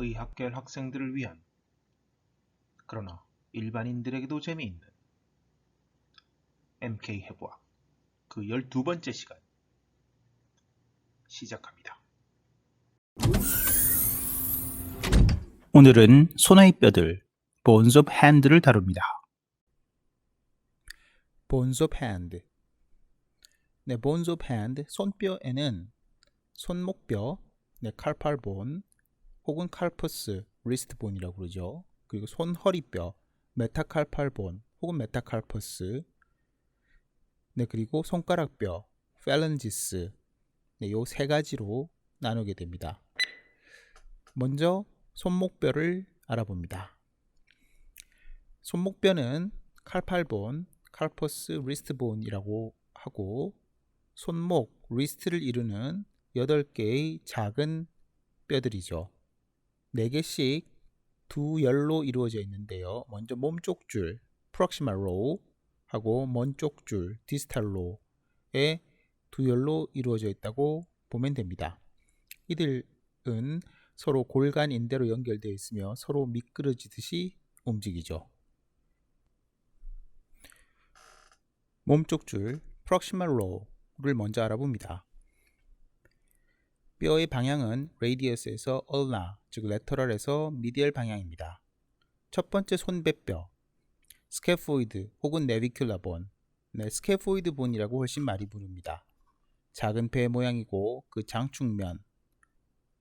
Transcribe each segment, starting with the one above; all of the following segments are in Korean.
의학계열 학생들을 위한, 그러나 일반인들에게도 재미있는 MK 해부학 그 12번째 시간 시작합니다. 오늘은 손의 뼈들, Bones of Hand를 다룹니다. Bones of Hand. 네, Bones of Hand, 손뼈에는 손목뼈, carpal bone, 혹은 carpus, wrist bone이라고 그러죠. 그리고 손허리뼈, metacarpal bone, 혹은 metacarpus, 그리고 손가락뼈, phalanges, 요 세 가지로 나누게 됩니다. 먼저 손목뼈를 알아봅니다. 손목뼈는 carpal bone, carpus, wrist bone이라고 하고, 손목, wrist를 이루는 8개의 작은 뼈들이죠. 4개씩 두 열로 이루어져 있는데요. 먼저 몸쪽 줄, proximal row, 하고 먼쪽 줄, distal row의 두 열로 이루어져 있다고 보면 됩니다. 이들은 서로 골간 인대로 연결되어 있으며 서로 미끄러지듯이 움직이죠. 몸쪽 줄, proximal row를 먼저 알아봅니다. 뼈의 방향은 radius에서 ulna, 즉 lateral에서 medial 방향입니다. 첫 번째 손배뼈, scaphoid 혹은 navicular bone, scaphoid bone이라고 훨씬 많이 부릅니다. 작은 배 모양이고 그 장축면,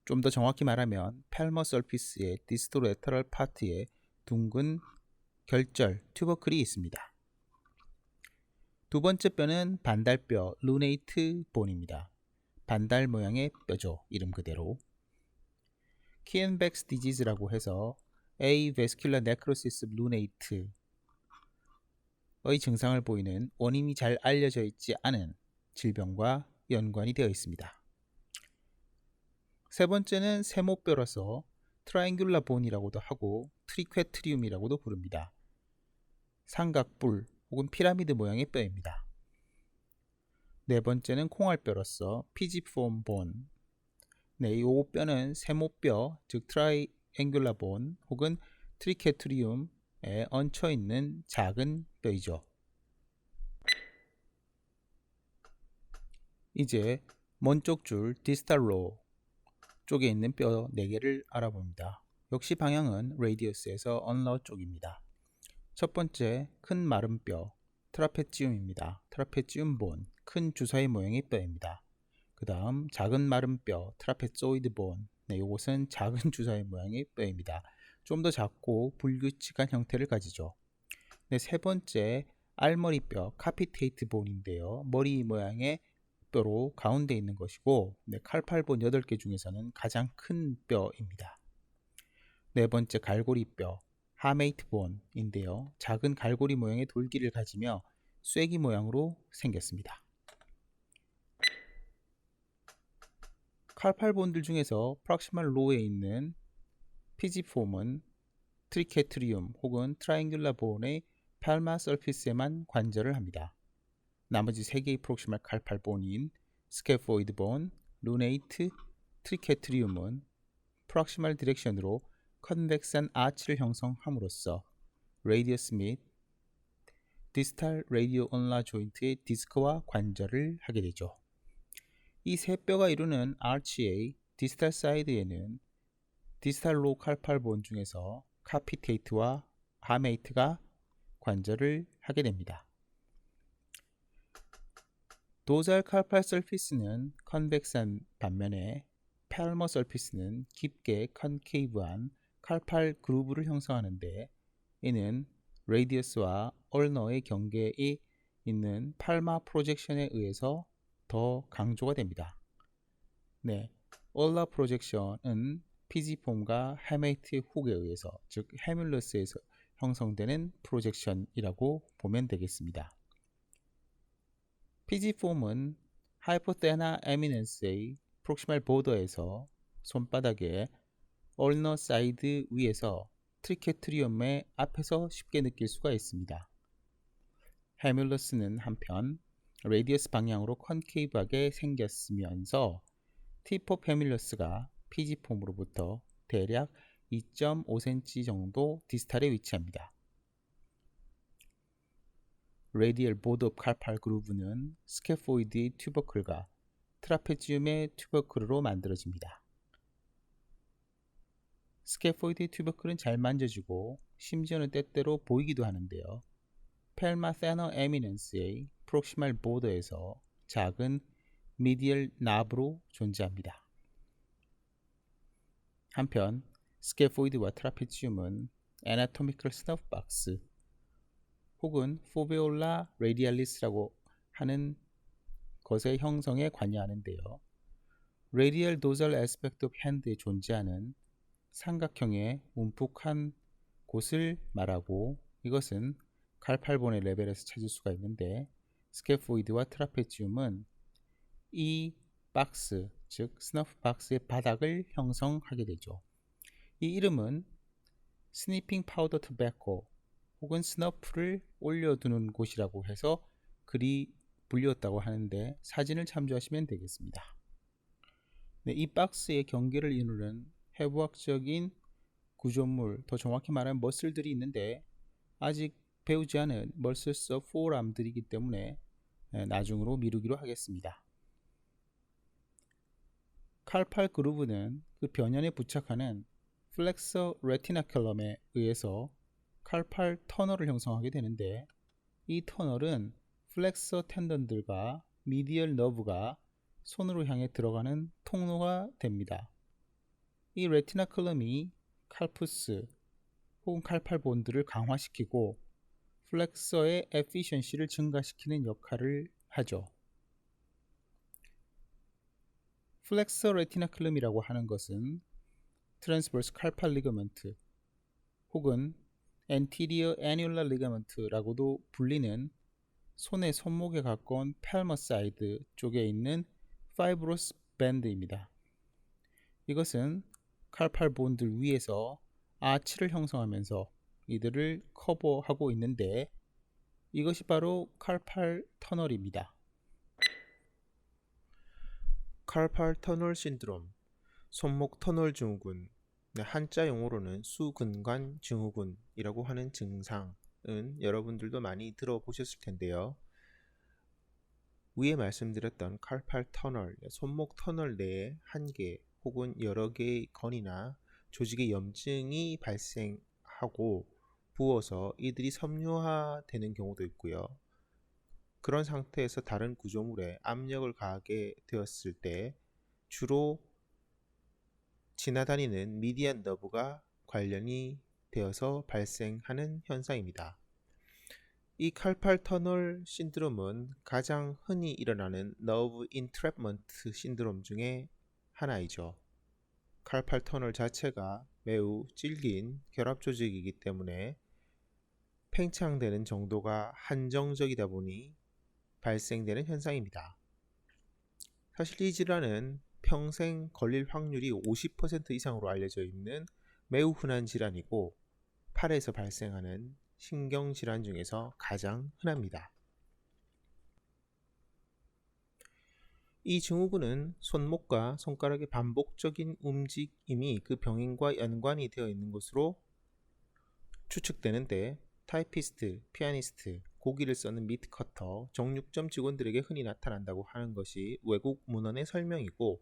좀 더 정확히 말하면 palmar surface의 distolateral part에 둥근 결절, tubercle이 있습니다. 두 번째 뼈는 반달뼈, lunate bone입니다. 반달 모양의 뼈죠. 이름 그대로. Kienbeck's disease라고 해서 avascular necrosis of lunate의 증상을 보이는 원인이 잘 알려져 있지 않은 질병과 연관이 되어 있습니다. 세 번째는 세모뼈라서 triangular bone이라고도 하고 triquetrium이라고도 부릅니다. 삼각뿔 혹은 피라미드 모양의 뼈입니다. 네 번째는 콩알뼈로서 pisiform bone. 이 뼈는 세모뼈, 즉 triangular bone 혹은 triquetrium에 얹혀 있는 작은 뼈이죠. 이제 먼쪽 줄 distal row 쪽에 있는 뼈 4개를 알아봅니다. 역시 방향은 radius에서 ulnar 쪽입니다. 첫 번째 큰 마른 뼈, 트라페지움입니다. 트라페지움 본, 큰 주사위 모양의 뼈입니다. 그 다음 작은 마른 뼈, 트라페조이드 본, 이것은 작은 주사위 모양의 뼈입니다. 좀 더 작고 불규칙한 형태를 가지죠. 세 번째 알머리뼈, 카피테이트 본인데요. 머리 모양의 뼈로 가운데 있는 것이고, 칼팔본 8개 중에서는 가장 큰 뼈입니다. 네 번째 갈고리뼈, 하메이트 본인데요. 작은 갈고리 모양의 돌기를 가지며 쐐기 모양으로 생겼습니다. 칼팔본들 중에서 프락시말 로우에 있는 피지폼은 트리케트리움 혹은 트라이앵귤라 본의 팔마 서피스에만 관절을 합니다. 나머지 3개의 프록시말 칼팔본인 스캐포이드 본, 루네이트, 트리케트리움은 프록시말 디렉션으로 컨벡스한 아치를 형성함으로써 레디어스 및 디스탈 레디오 울나 조인트의 디스크와 관절을 하게 되죠. 이 세 뼈가 이루는 아치의 디스탈 사이드에는 디스탈 로 칼팔본 중에서 카피테이트와 하메이트가 관절을 하게 됩니다. 도잘 칼팔 서피스는 컨벡스한 반면에 팔머 서피스는 깊게 컨케이브한 칼팔 그루브를 형성하는데, 이는 레디어스와 얼너의 경계에 있는 팔마 프로젝션에 의해서 더 강조가 됩니다. 얼라 프로젝션은 피지폼과 헤메이트의 훅에 의해서, 즉 헤뮬러스에서 형성되는 프로젝션이라고 보면 되겠습니다. 피지폼은 하이포테나 에미넨스의 프록시말 보더에서 손바닥에 얼너 사이드 위에서 트리케트리움의 앞에서 쉽게 느낄 수가 있습니다. 헤뮬러스는 한편 레디어스 방향으로 컨케이브하게 생겼으면서 팁 오브 헤뮬러스가 피지폼으로부터 대략 2.5cm 정도 디스탈에 위치합니다. 레디얼 보드업 칼팔 그루브는 스캐포이드의 튜버클과 트라페지움의 튜버클로 만들어집니다. 스캐포이드의 튜버클은 잘 만져지고 심지어는 때때로 보이기도 하는데요. 펠마세너 에미넌스의 프록시말 보더에서 작은 미디얼 나브로 존재합니다. 한편 스캐포이드와 트라페지움은 애나토미컬 스너프 박스 혹은 포베올라 레디알리스라고 하는 것의 형성에 관여하는데요. 레디얼 도절 애스펙트 오브 핸드에 존재하는 삼각형의 움푹한 곳을 말하고 이것은 칼팔본의 레벨에서 찾을 수가 있는데 스캐포이드와 트라페지움은 이 박스, 즉 스너프 박스의 바닥을 형성하게 되죠. 이 이름은 스니핑 파우더 토베코 혹은 스너프를 올려두는 곳이라고 해서 그리 불렸다고 하는데 사진을 참조하시면 되겠습니다. 네, 이 박스의 경계를 이루는 해부학적인 구조물, 더 정확히 말하면 머슬들이 있는데 아직 배우지 않은 머슬스 오브 포어암들이기 때문에 나중으로 미루기로 하겠습니다. 칼팔 그루브는 그 변연에 부착하는 플렉서 레티나큘럼에 의해서 칼팔 터널을 형성하게 되는데 이 터널은 플렉서 텐던들과 미디얼 너브가 손으로 향해 들어가는 통로가 됩니다. 이 레티나큘럼이 칼푸스 혹은 칼팔 본드를 강화시키고 플렉서의 에피션시를 증가시키는 역할을 하죠. 플렉서 레티나큘럼이라고 하는 것은 트랜스버스 칼팔 리거먼트 혹은 anterior annular ligament라고도 불리는 손의 손목에 가까운 펠머사이드 쪽에 있는 파이브로스 밴드입니다. 이것은 칼팔 본들 위에서 아치를 형성하면서 이들을 커버하고 있는데 이것이 바로 칼팔 터널입니다. 칼팔 터널 신드롬, 손목 터널 증후군, 한자 용어로는 수근관 증후군이라고 하는 증상은 여러분들도 많이 들어보셨을 텐데요. 위에 말씀드렸던 칼팔 터널, 손목 터널 내에 한 개 혹은 여러 개의 건이나 조직의 염증이 발생하고 부어서 이들이 섬유화되는 경우도 있고요. 그런 상태에서 다른 구조물에 압력을 가하게 되었을 때 주로 지나다니는 미디안 너브가 관련이 되어서 발생하는 현상입니다. 이 칼팔 터널 신드롬은 가장 흔히 일어나는 너브 인트랩먼트 신드롬 중에 하나이죠. 칼팔 터널 자체가 매우 질긴 결합 조직이기 때문에 팽창되는 정도가 한정적이다 보니 발생되는 현상입니다. 사실 이 질환은 평생 걸릴 확률이 50% 이상으로 알려져 있는 매우 흔한 질환이고 팔에서 발생하는 신경질환 중에서 가장 흔합니다. 이 증후군은 손목과 손가락의 반복적인 움직임이 그 병인과 연관이 되어 있는 것으로 추측되는데 타이피스트, 피아니스트, 고기를 써는 미트커터, 정육점 직원들에게 흔히 나타난다고 하는 것이 외국 문헌의 설명이고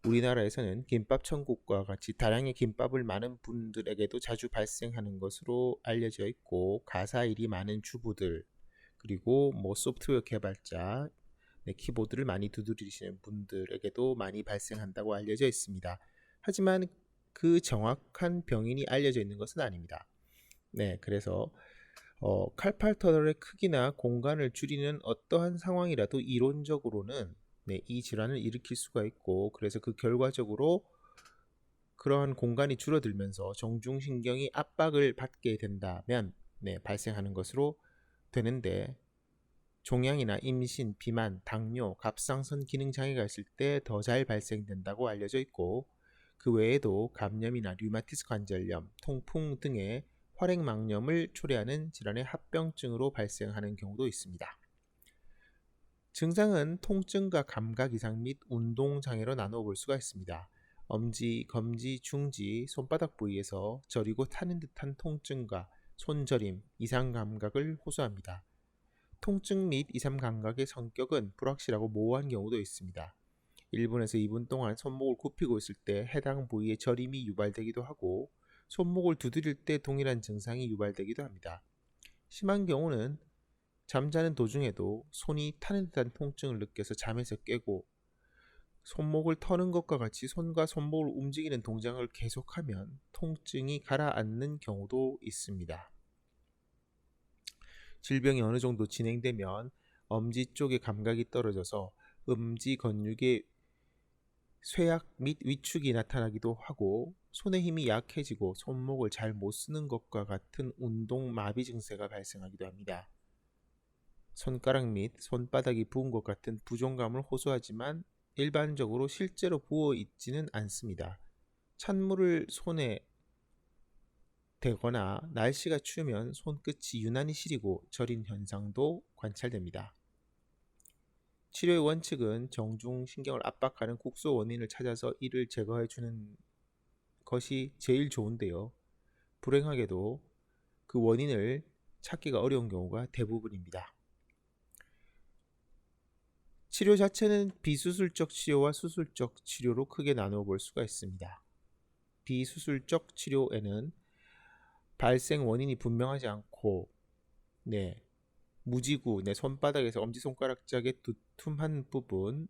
우리나라에서는 김밥 천국과 같이 다량의 김밥을 많은 분들에게도 자주 발생하는 것으로 알려져 있고 가사일이 많은 주부들 그리고 소프트웨어 개발자, 키보드를 많이 두드리시는 분들에게도 많이 발생한다고 알려져 있습니다. 하지만 그 정확한 병인이 알려져 있는 것은 아닙니다. 그래서 칼팔 터널의 크기나 공간을 줄이는 어떠한 상황이라도 이론적으로는 이 질환을 일으킬 수가 있고 그래서 그 결과적으로 그러한 공간이 줄어들면서 정중신경이 압박을 받게 된다면 발생하는 것으로 되는데 종양이나 임신, 비만, 당뇨, 갑상선 기능 장애가 있을 때 더 잘 발생된다고 알려져 있고 그 외에도 감염이나 류마티스 관절염, 통풍 등의 활액막염을 초래하는 질환의 합병증으로 발생하는 경우도 있습니다. 증상은 통증과 감각 이상 및 운동 장애로 나누어 볼 수가 있습니다. 엄지, 검지, 중지, 손바닥 부위에서 저리고 타는 듯한 통증과 손저림, 이상 감각을 호소합니다. 통증 및 이상 감각의 성격은 불확실하고 모호한 경우도 있습니다. 1분에서 2분 동안 손목을 굽히고 있을 때 해당 부위의 저림이 유발되기도 하고 손목을 두드릴 때 동일한 증상이 유발되기도 합니다. 심한 경우는 잠자는 도중에도 손이 타는 듯한 통증을 느껴서 잠에서 깨고 손목을 터는 것과 같이 손과 손목을 움직이는 동작을 계속하면 통증이 가라앉는 경우도 있습니다. 질병이 어느 정도 진행되면 엄지 쪽의 감각이 떨어져서 엄지 근육의 쇠약 및 위축이 나타나기도 하고 손의 힘이 약해지고 손목을 잘 못 쓰는 것과 같은 운동 마비 증세가 발생하기도 합니다. 손가락 및 손바닥이 부은 것 같은 부종감을 호소하지만 일반적으로 실제로 부어 있지는 않습니다. 찬물을 손에 대거나 날씨가 추우면 손끝이 유난히 시리고 저린 현상도 관찰됩니다. 치료의 원칙은 정중신경을 압박하는 국소 원인을 찾아서 이를 제거해 주는 것이 제일 좋은데요. 불행하게도 그 원인을 찾기가 어려운 경우가 대부분입니다. 치료 자체는 비수술적 치료와 수술적 치료로 크게 나누어 볼 수가 있습니다. 비수술적 치료에는 발생 원인이 분명하지 않고 무지구, 손바닥에서 엄지손가락짝의 두툼한 부분,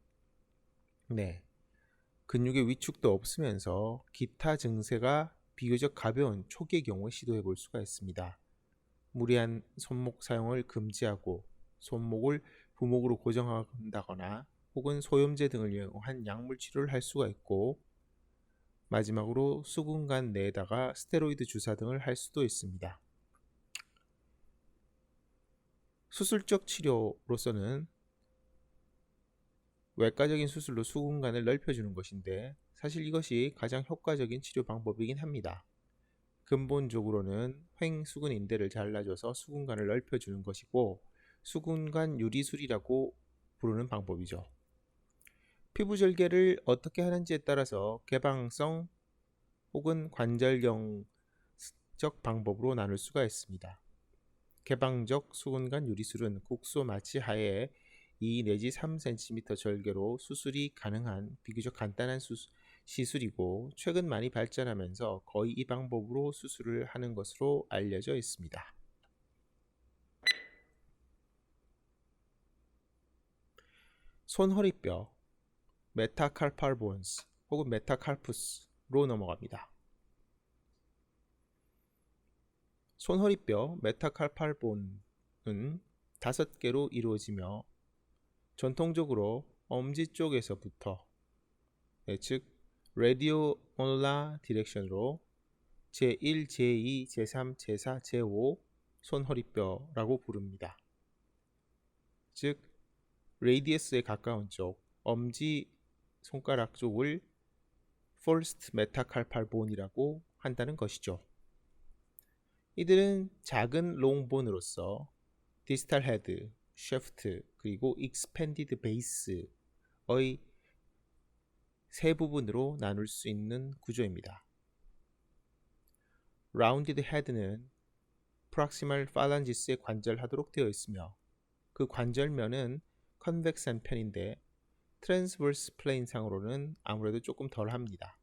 근육의 위축도 없으면서 기타 증세가 비교적 가벼운 초기의 경우에 시도해 볼 수가 있습니다. 무리한 손목 사용을 금지하고 손목을 부목으로 고정한다거나 혹은 소염제 등을 이용한 약물 치료를 할 수가 있고 마지막으로 수근관 내에다가 스테로이드 주사 등을 할 수도 있습니다. 수술적 치료로서는 외과적인 수술로 수근관을 넓혀주는 것인데 사실 이것이 가장 효과적인 치료 방법이긴 합니다. 근본적으로는 횡수근 인대를 잘라줘서 수근관을 넓혀주는 것이고 수근관 유리술이라고 부르는 방법이죠. 피부 절개를 어떻게 하는지에 따라서 개방성 혹은 관절경적 방법으로 나눌 수가 있습니다. 개방적 수근관 유리술은 국소 마취 하에 2 내지 3cm 절개로 수술이 가능한 비교적 간단한 시술이고 최근 많이 발전하면서 거의 이 방법으로 수술을 하는 것으로 알려져 있습니다. 손허리뼈, 메타칼팔 본스 혹은 메타칼푸스로 넘어갑니다. 손허리뼈 메타칼팔 본은 5개로 이루어지며 전통적으로 엄지 쪽에서부터 즉 레디오올라 디렉션으로 제1, 제2, 제3, 제4, 제5 손허리뼈라고 부릅니다. 즉 레디어스에 가까운 쪽 엄지 손가락 쪽을 first 메타칼팔 본이라고 한다는 것이죠. 이들은 작은 롱본으로서 디스탈 헤드, 셔프트, 그리고 익스펜디드 베이스의 세 부분으로 나눌 수 있는 구조입니다. 라운디드 헤드는 프락시말 팔란지스에 관절하도록 되어 있으며 그 관절면은 컨벡스한 편인데 트랜스버스 플레인 상으로는 아무래도 조금 덜합니다.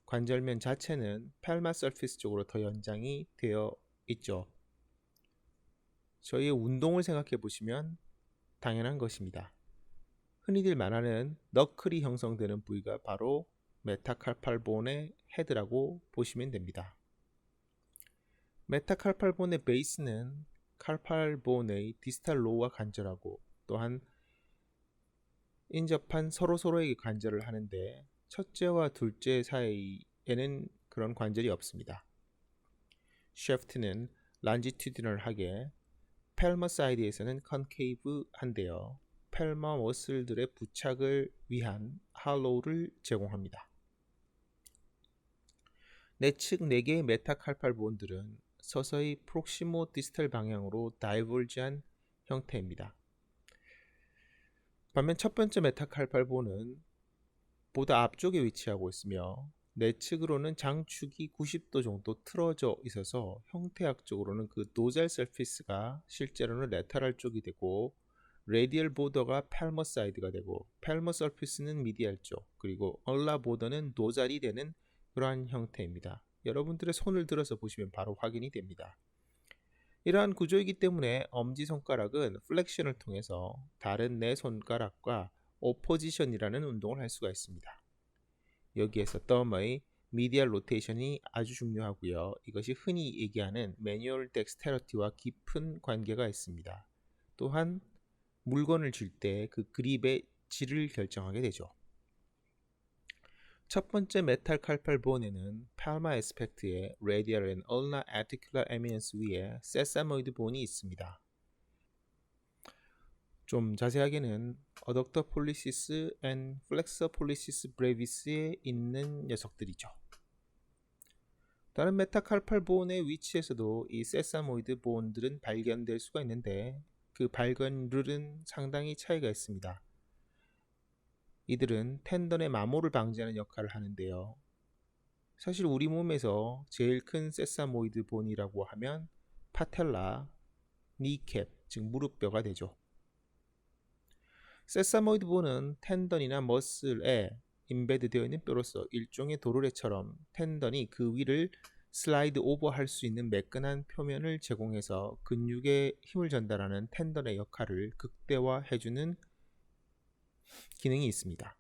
관절면 자체는 팔마 서피스 쪽으로 더 연장이 되어 있죠. 저희의 운동을 생각해 보시면 당연한 것입니다. 흔히들 말하는 너클이 형성되는 부위가 바로 메타칼팔 본의 헤드라고 보시면 됩니다. 메타칼팔 본의 베이스는 칼팔 본의 디스탈 로우와 관절하고 또한 인접한 서로에게 관절을 하는데 첫째와 둘째 사이에는 그런 관절이 없습니다. 셔프트는 란지튜디널하게 펠머 사이드에서는 컨케이브한데요. 펠머 머슬들의 부착을 위한 할로우를 제공합니다. 내측 4개의 메타칼팔 본들은 서서히 프록시모 디스탈 방향으로 다이볼지한 형태입니다. 반면 첫 번째 메타칼팔 본은 보다 앞쪽에 위치하고 있으며 내측으로는 장축이 90도 정도 틀어져 있어서 형태학적으로는 그 노잘 서피스가 실제로는 레터럴 쪽이 되고 레디얼 보더가 팔머 사이드가 되고 팔머 서피스는 미디얼 쪽 그리고 얼라 보더는 노잘이 되는 그러한 형태입니다. 여러분들의 손을 들어서 보시면 바로 확인이 됩니다. 이러한 구조이기 때문에 엄지손가락은 플렉션을 통해서 다른 네 손가락과 오포지션이라는 운동을 할 수가 있습니다. 여기에서 덤의 미디얼 로테이션이 아주 중요하고요. 이것이 흔히 얘기하는 매뉴얼 덱스테러티와 깊은 관계가 있습니다. 또한 물건을 쥘 때 그 그립의 질을 결정하게 되죠. 첫 번째 메탈 칼팔 본에는 팔마 에스펙트의 radial and ulnar articular eminence 위에 세사모이드 본이 있습니다. 좀 자세하게는 어덕터 폴리시스 and 플렉서 폴리시스 브레비스에 있는 녀석들이죠. 다른 메타칼팔 본의 위치에서도 이 세사모이드 본들은 발견될 수가 있는데 그 발견률은 상당히 차이가 있습니다. 이들은 텐던의 마모를 방지하는 역할을 하는데요. 사실 우리 몸에서 제일 큰 세사모이드 본이라고 하면 파텔라, 니캡, 즉 무릎뼈가 되죠. 세사모이드 본은 텐던이나 머슬에 임베드 되어 있는 뼈로서 일종의 도르래처럼 텐던이 그 위를 슬라이드 오버할 수 있는 매끈한 표면을 제공해서 근육에 힘을 전달하는 텐던의 역할을 극대화해주는 기능이 있습니다.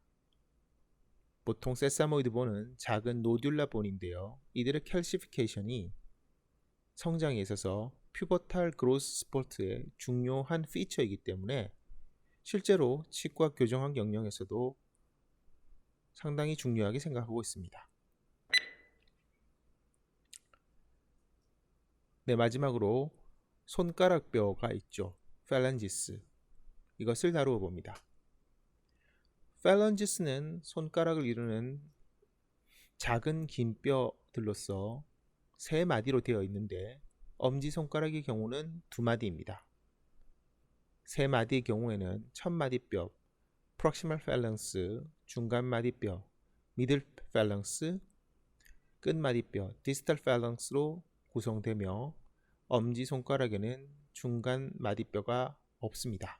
보통 세사모이드 본은 작은 노듈라 본인데요. 이들의 캘시피케이션이 성장에 있어서 퓨버탈 그로스 스포트의 중요한 피처이기 때문에 실제로 치과 교정학 영역에서도 상당히 중요하게 생각하고 있습니다. 네, 마지막으로 손가락뼈가 있죠. 펠란지스. 이것을 다루어 봅니다. 펠런지스는 손가락을 이루는 작은 긴 뼈들로서 세 마디로 되어 있는데 엄지손가락의 경우는 두 마디입니다. 세 마디의 경우에는 첫 마디뼈, 프록시멀 펠런스, 중간 마디뼈, 미들 펠런스, 끝 마디뼈, 디스탈 펠런스로 구성되며 엄지손가락에는 중간 마디뼈가 없습니다.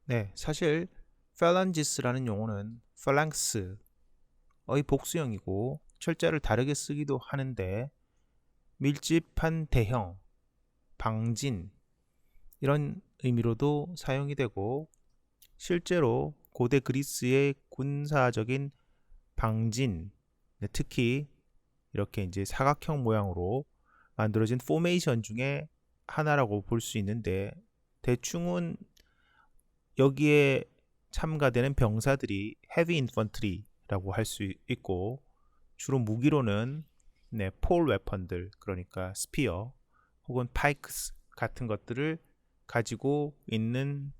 네, 사실 펠란지스라는 용어는 펠랑스의 복수형이고 철자를 다르게 쓰기도 하는데 밀집한 대형, 방진 이런 의미로도 사용이 되고 실제로 고대 그리스의 군사적인 방진, 특히 이렇게 이제 사각형 모양으로 만들어진 포메이션 중에 하나라고 볼 수 있는데 대충은 여기에 참가되는 병사들이 헤비 인펀트리라고 할 수 있고 주로 무기로는 폴 웨펀들 그러니까 스피어 혹은 파이크스 같은 것들을 가지고 있는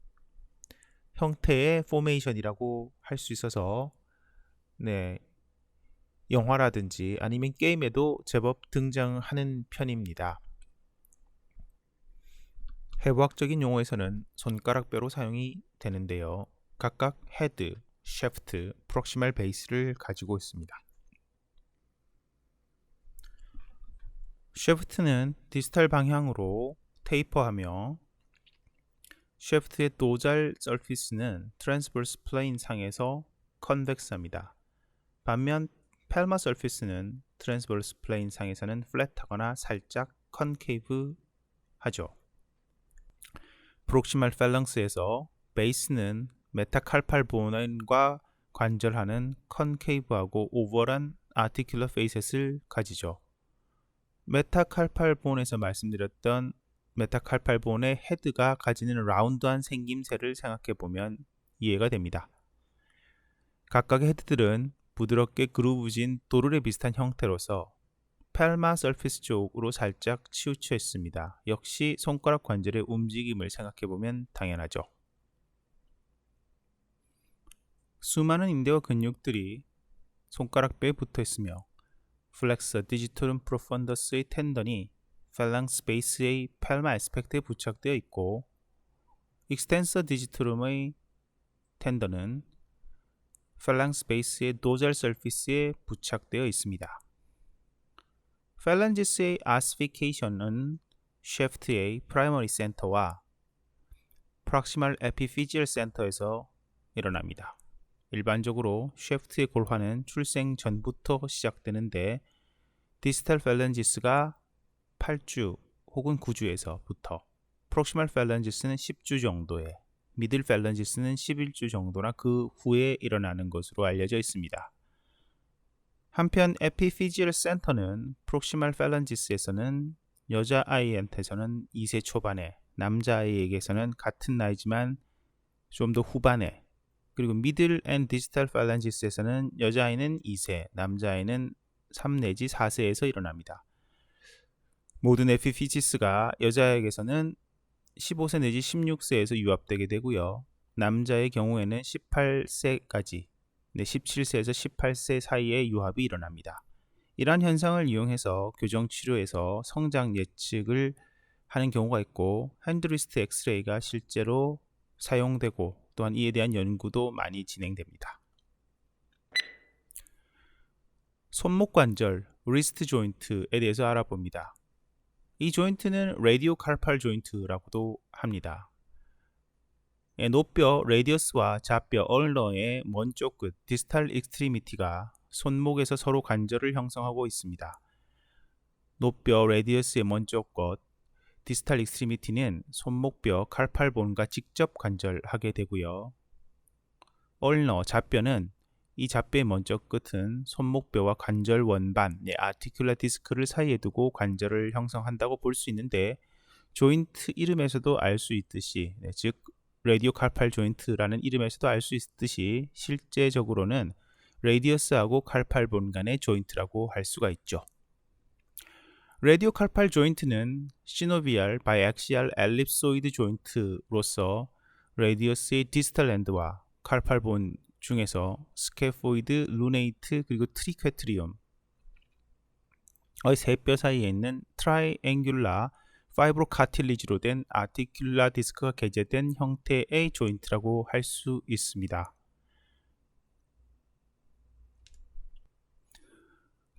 형태의 포메이션이라고 할 수 있어서 영화라든지 아니면 게임에도 제법 등장하는 편입니다. 해부학적인 용어에서는 손가락뼈로 사용이 되는데요. 각각 헤드, 셰프트, 프록시멀 베이스를 가지고 있습니다. 셰프트는 디스탈 방향으로 테이퍼하며 셰프트의 도잘 서피스는 트랜스버스 플레인 상에서 컨벡스합니다. 반면 펠마 서피스는 트랜스버스 플레인 상에서는 플랫하거나 살짝 컨케이브 하죠. 프록시멀 펠런스에서 베이스는 메타칼팔 본과 관절하는 컨케이브하고 오벌한 아티큘러 페이셋을 가지죠. 메타칼팔 본에서 말씀드렸던 메타칼팔 본의 헤드가 가지는 라운드한 생김새를 생각해보면 이해가 됩니다. 각각의 헤드들은 부드럽게 그루브진 도르래 비슷한 형태로서 팔마 서피스 쪽으로 살짝 치우쳐 있습니다. 역시 손가락 관절의 움직임을 생각해보면 당연하죠. 수많은 인대와 근육들이 손가락뼈에 붙어 있으며 플렉서 디지토름 프로펀더스의 텐던이 펠랑스 베이스의 팔마 에스펙트에 부착되어 있고 익스텐서 디지토름의 텐던은 펠랑스 베이스의 도잘 서피스에 부착되어 있습니다. 펠란지스의 아스피케이션은 셰프트의 프라이머리 센터와 프록시멀 에피피지얼 센터에서 일어납니다. 일반적으로 셰프트의 골화는 출생 전부터 시작되는데 디스탈 펠란지스가 8주 혹은 9주에서부터, 프록시멀 펠란지스는 10주 정도에, 미들 펠란지스는 11주 정도나 그 후에 일어나는 것으로 알려져 있습니다. 한편 에피피지얼 센터는 프록시멀 펠란지스에서는 여자아이한테서는 2세 초반에, 남자아이에게서는 같은 나이지만 좀 더 후반에, 그리고 미들 앤 디스탈 펠란지스에서는 여자아이는 2세, 남자아이는 3 내지 4세에서 일어납니다. 모든 에피피지스가 여자에게서는 15세 내지 16세에서 유압되게 되고요. 남자의 경우에는 18세까지, 17세에서 18세 사이에 유압이 일어납니다. 이러한 현상을 이용해서 교정치료에서 성장 예측을 하는 경우가 있고, 핸드리스트 엑스레이가 실제로 사용되고 또한 이에 대한 연구도 많이 진행됩니다. 손목 관절, 리스트 조인트에 대해서 알아봅니다. 이 조인트는 라디오 칼팔 조인트라고도 합니다. 노뼈 레디어스와 좌뼈 얼너의 먼쪽 끝 디스탈 익스트리미티가 손목에서 서로 관절을 형성하고 있습니다. 노뼈 레디어스의 먼쪽 끝 디스탈 익스트리미티는 손목뼈 칼팔본과 직접 관절하게 되고요. 얼너 좌뼈는 이 좌뼈의 먼쪽 끝은 손목뼈와 관절 원반, 아티큘라 디스크를 사이에 두고 관절을 형성한다고 볼 수 있는데, 조인트 이름에서도 알 수 있듯이, 즉 라디오 칼팔 조인트라는 이름에서도 알 수 있듯이 실제적으로는 레디어스하고 칼팔본 간의 조인트라고 할 수가 있죠. 라디오 칼팔 조인트는 시노비알 바이액시알 엘립소이드 조인트로서 라디어스의 디스탈 엔드와 칼팔본 중에서 스케포이드, 루네이트, 그리고 트리퀘트리움의 세 뼈 사이에 있는 트라이앵귤라 파이브로카틸리지로 된 아티큘라 디스크가 개재된 형태의 조인트라고 할 수 있습니다.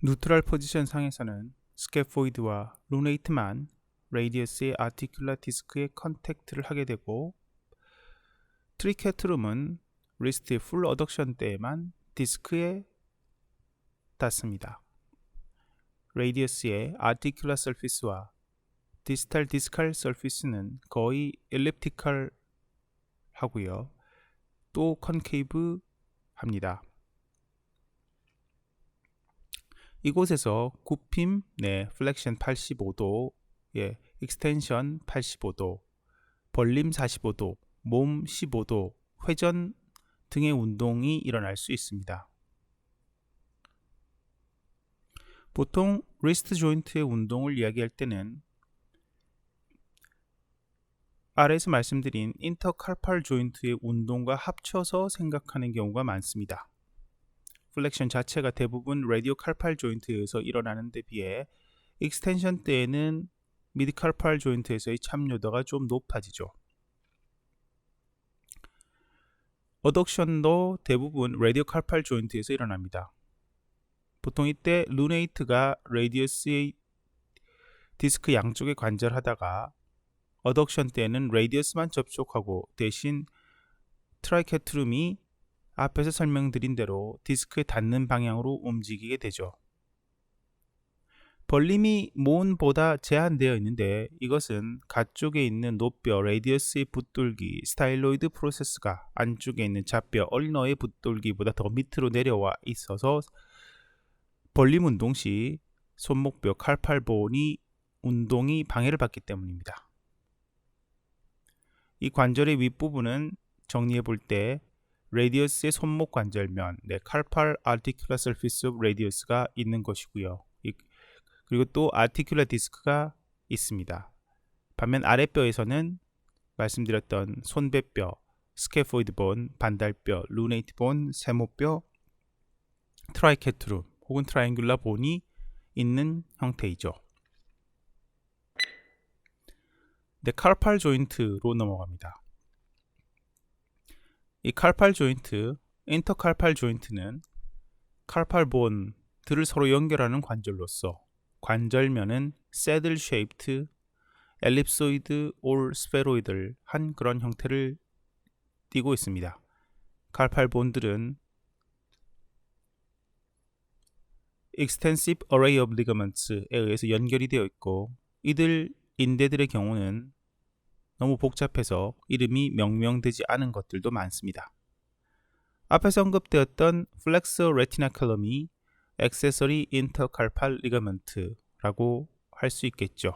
뉴트럴 포지션 상에서는 스케포이드와 루네이트만 레디어스의 아티큘라 디스크에 컨택트를 하게 되고, 트리케트룸은 리스트의 풀 어덕션 때에만 디스크에 닿습니다. 레디어스의 아티큘라 서피스와 디스탈 디스칼 서피스는 거의 엘립티컬 하고요. 또 컨케이브 합니다. 이곳에서 굽힘, 플렉션 85도, 익스텐션 85도, 벌림 45도, 몸 15도, 회전 등의 운동이 일어날 수 있습니다. 보통 리스트 조인트의 운동을 이야기할 때는 아래에서 말씀드린 인터칼팔 조인트의 운동과 합쳐서 생각하는 경우가 많습니다. 플렉션 자체가 대부분 라디오 칼팔 조인트에서 일어나는 데 비해 익스텐션 때에는 미드칼팔 조인트에서의 참여도가 좀 높아지죠. 어덕션도 대부분 라디오 칼팔 조인트에서 일어납니다. 보통 이때 루네이트가 라디어스의 디스크 양쪽에 관절하다가, 어덕션 때는 라디어스만 접촉하고 대신 트라이케트룸이 앞에서 설명드린 대로 디스크에 닿는 방향으로 움직이게 되죠. 벌림이 모은보다 제한되어 있는데, 이것은 가쪽에 있는 노뼈 레디어스의 붙돌기 스타일로이드 프로세스가 안쪽에 있는 좌뼈 얼너의 붙돌기보다 더 밑으로 내려와 있어서 벌림 운동 시 손목뼈 칼팔본이 운동이 방해를 받기 때문입니다. 이 관절의 윗부분은 정리해 볼 때 레디어스의 손목 관절면, 칼팔 아티큘라 서피스 오브 레디어스가 있는 것이고요. 그리고 또 아티큘라 디스크가 있습니다. 반면 아랫뼈에서는 말씀드렸던 손배뼈, 스케포이드 본, 반달뼈, 루네이트 본, 세모뼈, 트라이케트룸 혹은 트라이앵귤라 본이 있는 형태이죠. 칼팔 조인트로 넘어갑니다. 이 칼팔 조인트, 인터칼팔 조인트는 칼팔 본들을 서로 연결하는 관절로서 관절면은 새들 쉐입트, 엘립소이드 올 스페로이드한 그런 형태를 띠고 있습니다. 칼팔 본들은 extensive array of ligaments에 의해서 연결이 되어 있고 이들 인대들의 경우는 너무 복잡해서 이름이 명명되지 않은 것들도 많습니다. 앞에서 언급되었던 flexor retinaculum이 accessory intercarpal ligament라고 할 수 있겠죠.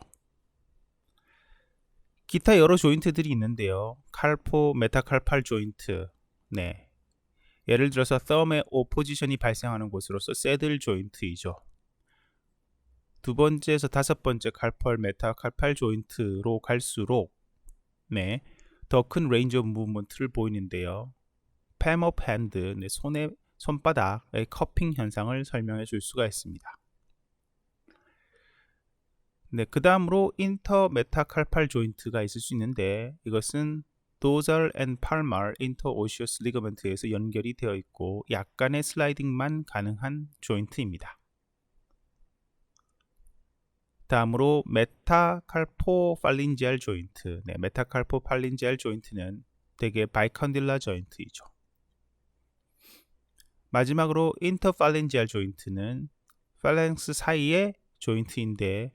기타 여러 조인트들이 있는데요. 칼포 메타칼팔 조인트, 예를 들어서 썸의 오포지션이 발생하는 곳으로서 새들 조인트이죠. 두 번째에서 다섯 번째 칼펄 메타칼팔 조인트로 갈수록 더 큰 레인지 오브 무브먼트를 보이는데요. palm of hand, 손바닥의 커핑 현상을 설명해 줄 수가 있습니다. 그 다음으로 인터메타칼팔 조인트가 있을 수 있는데 이것은 dorsal and palmar interosseous ligament에서 연결이 되어 있고 약간의 슬라이딩만 가능한 조인트입니다. 다음으로 메타칼포팔린지알 조인트. 메타칼포팔린지알 조인트는 대개 바이컨딜라 조인트이죠. 마지막으로 인터팔린지알 조인트는 팔랭스 사이의 조인트인데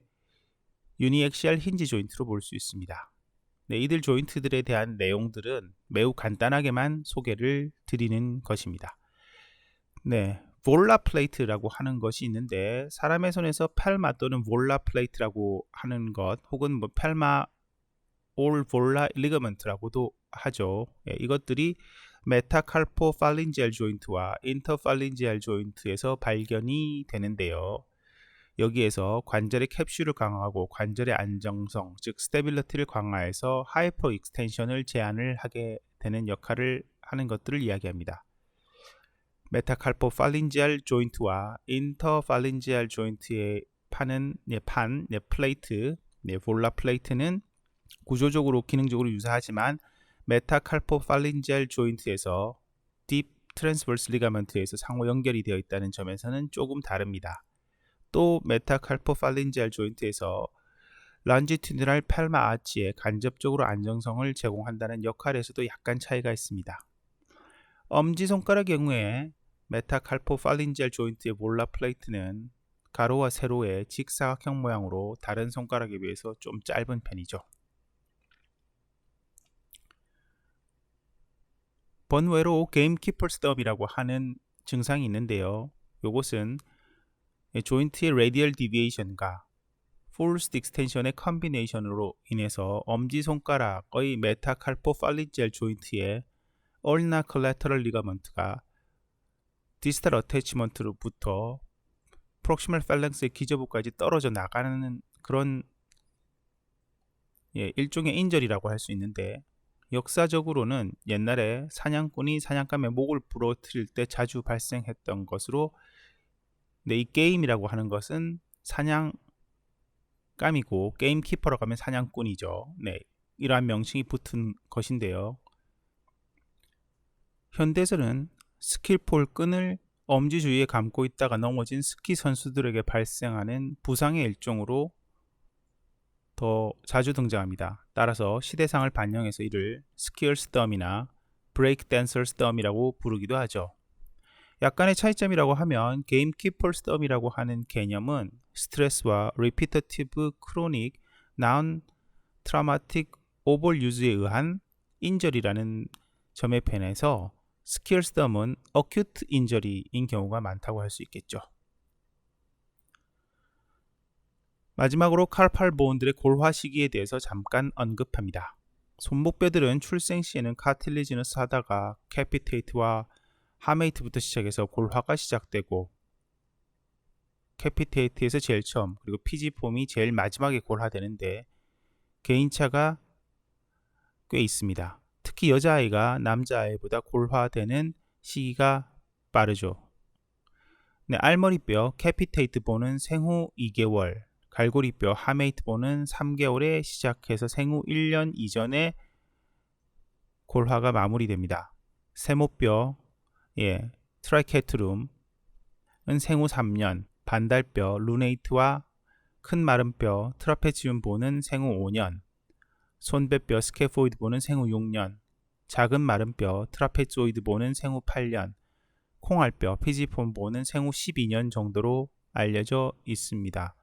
유니액시알 힌지 조인트로 볼 수 있습니다. 이들 조인트들에 대한 내용들은 매우 간단하게만 소개를 드리는 것입니다. 볼라 플레이트라고 하는 것이 있는데 사람의 손에서 팔마 또는 볼라 플레이트라고 하는 것 혹은 팔마 올 볼라 리거먼트라고도 하죠. 이것들이 메타칼포팔린지알 조인트와 인터팔린지알 조인트에서 발견이 되는데요. 여기에서 관절의 캡슐을 강화하고 관절의 안정성, 즉 스테빌리티를 강화해서 하이퍼 익스텐션을 제한을 하게 되는 역할을 하는 것들을 이야기합니다. 메타칼포팔린지알 조인트와 인터팔린지알 조인트의 플레이트, 볼라 플레이트는 구조적으로 기능적으로 유사하지만 메타칼포팔린지알 조인트에서 딥 트랜스버스 리가먼트에서 상호 연결이 되어 있다는 점에서는 조금 다릅니다. 또 메타칼포팔린지알 조인트에서 런지튜디널 팔마 아치에 간접적으로 안정성을 제공한다는 역할에서도 약간 차이가 있습니다. 엄지손가락의 경우에 메타칼포팔린지알 조인트의 볼라 플레이트는 가로와 세로의 직사각형 모양으로 다른 손가락에 비해서 좀 짧은 편이죠. 번외로 게임키퍼스 덤이라고 하는 증상이 있는데요. 이것은 조인트의 레디얼 디비에이션과 포스트 익스텐션의 컨비네이션으로 인해서 엄지손가락의 메타칼포팔린지알 조인트의 얼나 콜라테럴 리가먼트가 디스탈 어태치먼트로부터 프록시멀 팔랭스의 기저부까지 떨어져 나가는 그런 일종의 인절이라고 할 수 있는데 역사적으로는 옛날에 사냥꾼이 사냥감의 목을 부러뜨릴 때 자주 발생했던 것으로 이 게임이라고 하는 것은 사냥감이고 게임키퍼라고 하면 사냥꾼이죠. 이러한 명칭이 붙은 것인데요. 현대에서는 스킬폴 끈을 엄지 주위에 감고 있다가 넘어진 스키 선수들에게 발생하는 부상의 일종으로 더 자주 등장합니다. 따라서 시대상을 반영해서 이를 스키어스 덤이나 브레이크 댄서스 덤이라고 부르기도 하죠. 약간의 차이점이라고 하면 게임키퍼스 덤이라고 하는 개념은 스트레스와 리피터티브 크로닉 나운 트라우마틱 오버유즈에 의한 인절이라는 점에 반해서 스키어스 덤은 어큐트 인저리인 경우가 많다고 할 수 있겠죠. 마지막으로 칼팔 보온들의 골화 시기에 대해서 잠깐 언급합니다. 손목뼈들은 출생 시에는 카틸리지너스 하다가 캐피테이트와 하메이트부터 시작해서 골화가 시작되고 캐피테이트에서 제일 처음 그리고 피지폼이 제일 마지막에 골화되는데 개인차가 꽤 있습니다. 특히 여자아이가 남자아이보다 골화되는 시기가 빠르죠. 알머리뼈 캐피테이트 본은 생후 2개월, 갈고리뼈 하메이트 본은 3개월에 시작해서 생후 1년 이전에 골화가 마무리됩니다. 세모뼈 트라이케트룸은 생후 3년, 반달뼈 루네이트와 큰 마른 뼈 트라페지움 보는 생후 5년, 손배뼈 스케포이드 보는 생후 6년, 작은 마른 뼈 트라페조이드 보는 생후 8년, 콩알뼈 피지폰 보는 생후 12년 정도로 알려져 있습니다.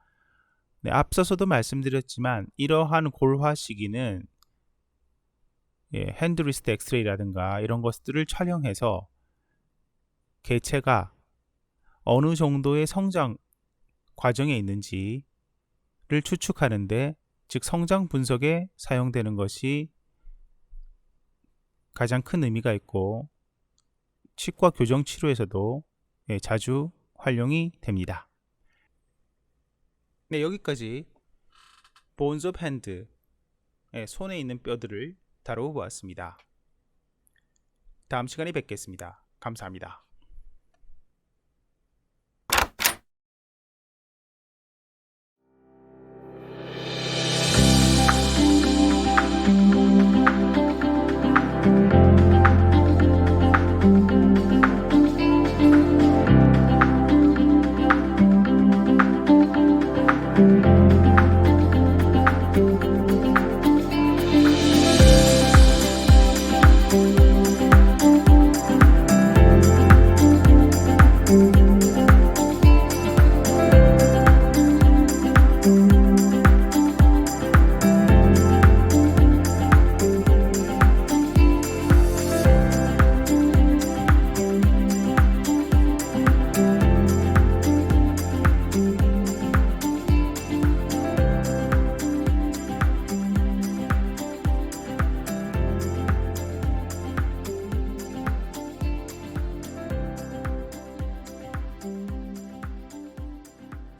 네, 앞서서도 말씀드렸지만 이러한 골화 시기는 핸드리스트 엑스레이라든가 이런 것들을 촬영해서 개체가 어느 정도의 성장 과정에 있는지를 추측하는데, 즉 성장 분석에 사용되는 것이 가장 큰 의미가 있고 치과 교정 치료에서도 자주 활용이 됩니다. 네, 여기까지 Bones of Hand, 손에 있는 뼈들을 다뤄보았습니다. 다음 시간에 뵙겠습니다. 감사합니다.